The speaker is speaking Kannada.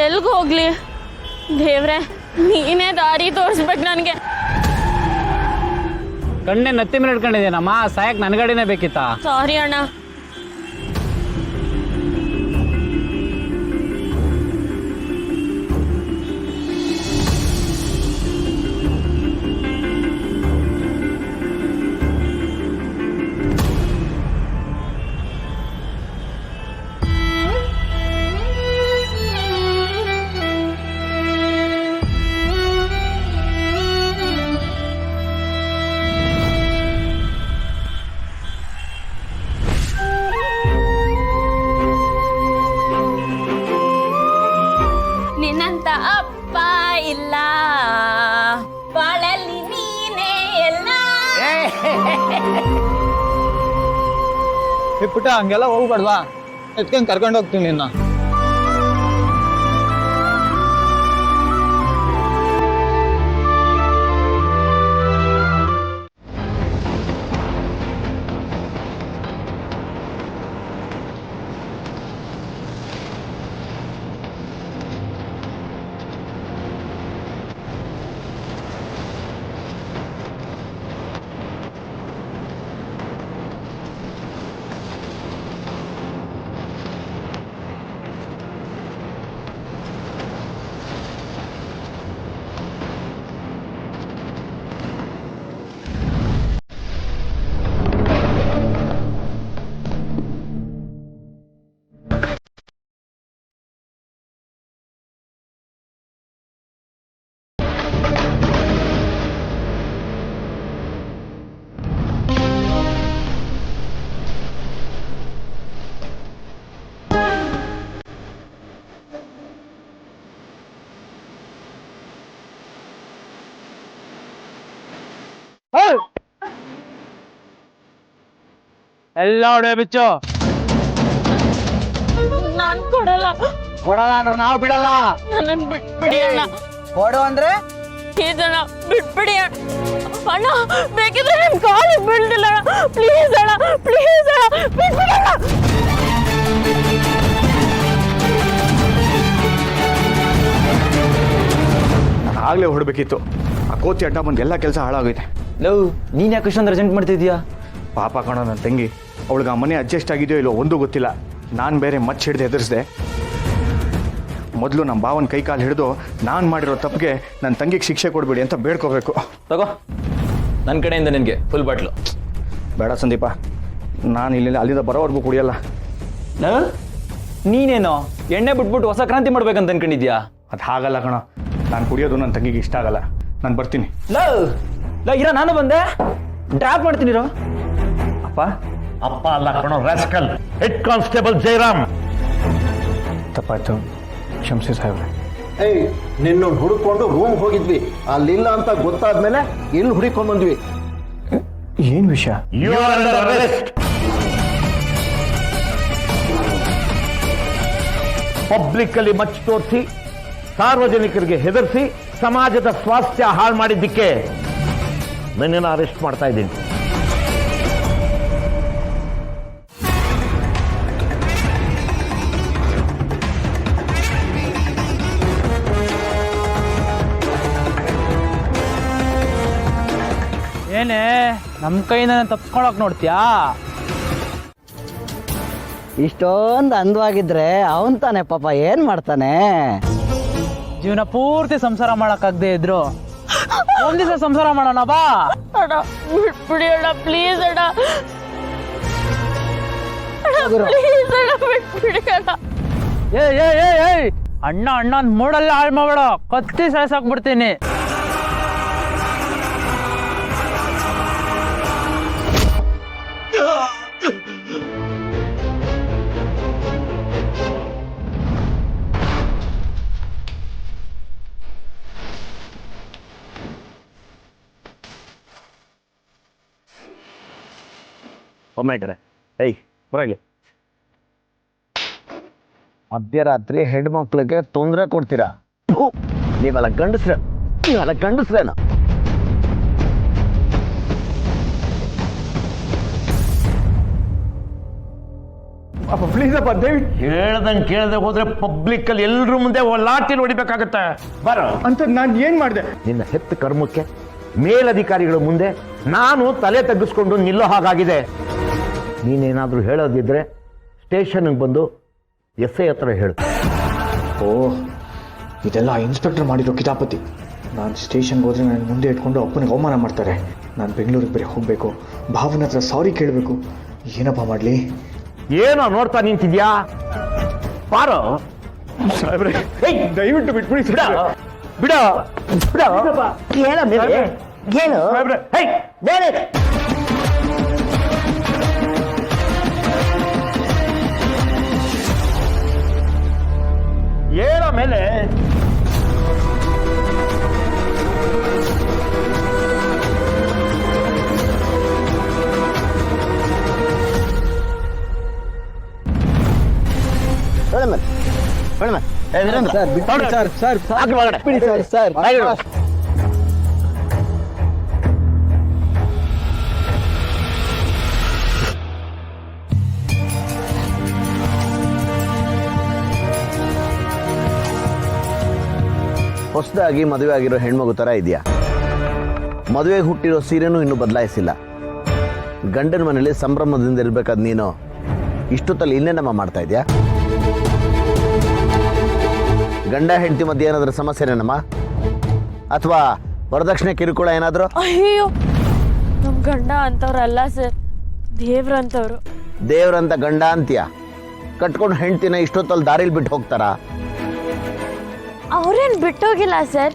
ಎಲ್ಗೆ ಹೋಗ್ಲಿ ದೇವ್ರೆ, ನೀನೇ ದಾರಿ ತೋರಿಸ್ಬೇಕು ನನಗೆ. ಕಣ್ಣೆ ನತ್ತಿ ಮೇಲೆ ಇಟ್ಕೊಂಡಿದ್ದೀನಮ್ಮ, ಸಾಯಕ್ ನನ್ನ ಗಾಡಿನೇ ಬೇಕಿತ್ತಾ? ಸಾರಿ ಅಣ್ಣ. ನಿನ್ನಂತ ಅಪ್ಪ ಇಲ್ಲ, ಬಾಳಲ್ಲಿ ನೀನೇ ಎಲ್ಲ. ಪುಟ್ಟ ಹಂಗೆಲ್ಲ ಹೋಗ್ಬೇಡ್ವಾ, ಎತ್ಕೊಂಡ್ ಕರ್ಕೊಂಡು ಹೋಗ್ತೀನಿ ನಿನ್ನ. ಎಲ್ಲ ಹೊಡೆ ಬಿಚ್ಚು. ನಾನ್ ಕೊಡಲ್ಲ. ಕೊಡಲ್ಲ ಅಂದ್ರೆ ನಾವು ಬಿಡಲ್ಲ. ನನ್ನ ಬಿಟ್ಬಿಡಿ ಅಣ್ಣ. ಕೊಡು ಅಂದ್ರೆ ಪ್ಲೀಸ್ ಅಣ್ಣ, ಬಿಟ್ಬಿಡಿ ಅಣ್ಣ. ಬೇಕಿದ್ರೆ ನಿಮ್ ಕಾಲಿಗೆ ಬೀಳ್ತಿಲ್ಲ ಅಣ್ಣ. ಪ್ಲೀಸ್ ಅಣ್ಣ, ಪ್ಲೀಸ್ ಅಣ್ಣ, ಬಿಟ್ಬಿಡಿ ಅಣ್ಣ. ನಾನು ಆಗ್ಲೇ ಹೊರಡ್ಬೇಕಿತ್ತು. ಆ ಕೋತಿ ಅಡ್ಡ ಬಂದು ಎಲ್ಲ ಕೆಲಸ ಹಾಳಾಗೈತೆ. ಲವ್, ನೀನ್ ಯಾಕೆ ಇಷ್ಟೊಂದು ಅರ್ಜೆಂಟ್ ಮಾಡ್ತಿದ್ಯಾ? ಪಾಪ ಕಣೋ ನನ್ನ ತಂಗಿ, ಅವಳಿಗೆ ಆ ಮನೆ ಅಡ್ಜಸ್ಟ್ ಆಗಿದೆಯೋ ಇಲ್ಲೋ ಒಂದೂ ಗೊತ್ತಿಲ್ಲ. ನಾನು ಬೇರೆ ಮಚ್ಚ ಹಿಡ್ದು ಹೆದರ್ಸ್ದೆ. ಮೊದಲು ನಮ್ಮ ಭಾವನ ಕೈ ಕಾಲು ಹಿಡಿದು ನಾನು ಮಾಡಿರೋ ತಪ್ಪಿಗೆ ನನ್ನ ತಂಗಿಗೆ ಶಿಕ್ಷೆ ಕೊಡ್ಬೇಡಿ ಅಂತ ಬೇಡ್ಕೋಬೇಕು. ತಗೋ, ನನ್ನ ಕಡೆಯಿಂದ ನಿನಗೆ ಫುಲ್ ಬಾಟ್ಲು. ಬೇಡ ಸಂದೀಪ, ನಾನು ಇಲ್ಲಿಂದ ಅಲ್ಲಿಂದ ಬರೋವರೆಗೂ ಕುಡಿಯಲ್ಲ. ನೀನೇನೋ ಎಣ್ಣೆ ಬಿಟ್ಬಿಟ್ಟು ಹೊಸ ಕ್ರಾಂತಿ ಮಾಡ್ಬೇಕಂತ ಅನ್ಕೊಂಡಿದ್ಯಾ? ಅದು ಹಾಗಲ್ಲ ಕಣ, ನಾನು ಕುಡಿಯೋದು ನನ್ನ ತಂಗಿಗೆ ಇಷ್ಟ ಆಗಲ್ಲ. ನಾನು ಬರ್ತೀನಿ. ಇರೋ ನಾನು ಬಂದೆ, ಡ್ರಾಪ್ ಮಾಡ್ತೀನಿರೋ. ಅಪ್ಪ ಅಪ್ಪ ಅಲ್ಲ ಕಣೋ ರಾಸ್ಕಲ್, ಹೆಡ್ ಕಾನ್ಸ್ಟೇಬಲ್ ಜಯರಾಮ್. ತಪ್ಪಾಯ್ತು, ಕ್ಷಮಿಸಿ ಸಾಹೇಬ್ರೆ. ಏಯ್, ನಿನ್ನ ಹುಡುಕೊಂಡು ರೂಮ್ ಹೋಗಿದ್ವಿ, ಅಲ್ಲಿಲ್ಲ ಅಂತ ಗೊತ್ತಾದ್ಮೇಲೆ ಇಲ್ಲಿ ಹುಡುಕೊಂಡ್ ಬಂದ್ವಿ. ಏನು ವಿಷಯ? You are under arrest. Public ಅಲ್ಲಿ ಮಚ್ಚ ತೋರಿಸಿ, ಸಾರ್ವಜನಿಕರಿಗೆ ಹೆದರಿಸಿ, ಸಮಾಜದ ಸ್ವಾಸ್ಥ್ಯ ಹಾಳು ಮಾಡಿದ್ದಕ್ಕೆ ನನ್ನನ್ನು ಅರೆಸ್ಟ್ ಮಾಡ್ತಾ ಇದ್ದೀನಿ. ಏನೇ ನಮ್ಮ ಕೈಯಿಂದ ತಪ್ಸ್ಕೊಳಕ್ ನೋಡ್ತೀಯಾ? ಇಷ್ಟೊಂದು ಅಂದವಾಗಿದ್ರೆ ಅವನ್ ತಾನೆ ಪಾಪ ಏನ್ ಮಾಡ್ತಾನೆ? ಜೀವನ ಪೂರ್ತಿ ಸಂಸಾರ ಮಾಡಕ್ಕಾಗದೆ ಇದ್ರು ಒಂದ್ ದಿವಸ ಸಂಸಾರ ಮಾಡೋಣ ಬಾ. ಅಣ್ಣ ಬಿಟ್ಬಿಡಿ ಅಣ್ಣ, ಪ್ಲೀಸ್ ಅಣ್ಣ. ಪ್ಲೀಸ್ ಅಣ್ಣ, ಬಿಟ್ಬಿಡಿ ಅಣ್ಣ. ಏಯ್ ಅಣ್ಣ ಅಣ್ಣನ್ ಮೂಡಲ್ಲ ಹಾಳು ಮಾಡಬೇಡ, ಕತ್ತಿ ಸಾಯ್ಸಾಕ್ಬಿಡ್ತೀನಿ. ಒಮ್ಮೆಟ್ರೆ, ಏಯ್ ಬರಲಿ. ಮಧ್ಯರಾತ್ರಿ ಹೆಣ್ಮಕ್ಳಿಗೆ ತೊಂದರೆ ಕೊಡ್ತೀರಾ? ನೀವೆಲ್ಲ ಗಂಡಸ್ರೇನ? ಪಾಪ ಪ್ಲೀಸ್ ಅಪ್ಪ ದಯವಿಟ್ಟು. ಹೇಳ್ದಂಗೆ ಕೇಳದೆ ಹೋದ್ರೆ ಪಬ್ಲಿಕ್ ಅಲ್ಲಿ ಎಲ್ರ ಮುಂದೆ ಲಾಟಿಲ್ ಹೊಡಿಬೇಕಾಗತ್ತೆ. ಬರೋ ಅಂತ ನಾನು ಏನ್ ಮಾಡಿದೆ? ನಿನ್ನ ಹೆತ್ತ ಕರ್ಮಕ್ಕೆ ಮೇಲಧಿಕಾರಿಗಳ ಮುಂದೆ ನಾನು ತಲೆ ತಗ್ಗಿಸ್ಕೊಂಡು ನಿಲ್ಲೋ ಹಾಗಾಗಿದೆ. ನೀನೇನಾದ್ರೂ ಹೇಳೋದಿದ್ರೆ ಸ್ಟೇಷನ್ಗೆ ಬಂದು ಎಸ್ ಐ ಹತ್ರ ಹೇಳು. ಓ, ಇದೆಲ್ಲ ಇನ್ಸ್ಪೆಕ್ಟರ್ ಮಾಡಿರೋ ಕಿತಾಪತಿ. ನಾನು ಸ್ಟೇಷನ್ಗೆ ಹೋದ್ರೆ ನಾನು ಮುಂದೆ ಇಟ್ಕೊಂಡು ಅಪ್ಪನಿಗೆ ಅವಮಾನ ಮಾಡ್ತಾರೆ. ನಾನು ಬೆಂಗಳೂರಿಗೆ ಬೇರೆ ಹೋಗಬೇಕು, ಭಾವನ ಹತ್ರ ಸಾರಿ ಕೇಳಬೇಕು. ಏನಪ್ಪ ಮಾಡಲಿ? ಏನೋ ನೋಡ್ತಾ ನಿಂತಿದ್ಯಾ? ಬಾರೋ ದಯವಿಟ್ಟು ಬಿಟ್ಬಿಡಿ ಬಿಡ ಬಿಡ ಬಿಡ. ಹೇಳ ಮೇಲೆ ಹೇಳು ಹೇ, ಬೇರೆ ಏಳ ಮೇಲೆ ಹೇಳ ಮೇಲೆ ಹೇಳ ಮೇಲೆ ಸರ್ ಬಿಟ್ಬಿಡಿ ಸರ್ ಸರ್ ಹಾಕಿ ಒಳಗಡೆ. ಬಿಡಿ ಸರ್ ಸರ್ ಹೊಸದಾಗಿ ಮದುವೆ ಆಗಿರೋ ಹೆಣ್ಮಗು ಥರ ಇದೆಯಾ? ಮದುವೆಗೆ ಹುಟ್ಟಿರೋ ಸೀರೆನೂ ಇನ್ನೂ ಬದಲಾಯಿಸಿಲ್ಲ. ಗಂಡನ ಮನೇಲಿ ಸಂಭ್ರಮದಿಂದ ಇರಬೇಕಾದ ನೀನು ಇಷ್ಟೊತ್ತಲ್ಲಿ ಇನ್ನೇನಮ್ಮ ಮಾಡ್ತಾ ಇದೆಯಾ? ಗಂಡ ಹೆಂಡತಿ ಮಧ್ಯೆ ಏನಾದರೂ ಸಮಸ್ಯೆನೇನಮ್ಮ? ಅಥವಾ ವರದಕ್ಷಿಣೆ ಕಿರುಕುಳ ಏನಾದರೂ? ಅಯ್ಯೋ, ನಮ್ ಗಂಡ ಅಂತವ್ರಲ್ಲ ಸರ್, ದೇವ್ರಂತವ್ರು. ದೇವ್ರಂತ ಗಂಡ ಅಂತೀಯ? ಕಟ್ಕೊಂಡು ಹೆಂಡ್ತಿನ ಇಷ್ಟೊತ್ತಲ್ಲಿ ದಾರಿಲಿ ಬಿಟ್ಟು ಹೋಗ್ತಾರಾ? ಅವ್ರೇನ್ ಬಿಟ್ಟೋಗಿಲ್ಲ ಸರ್,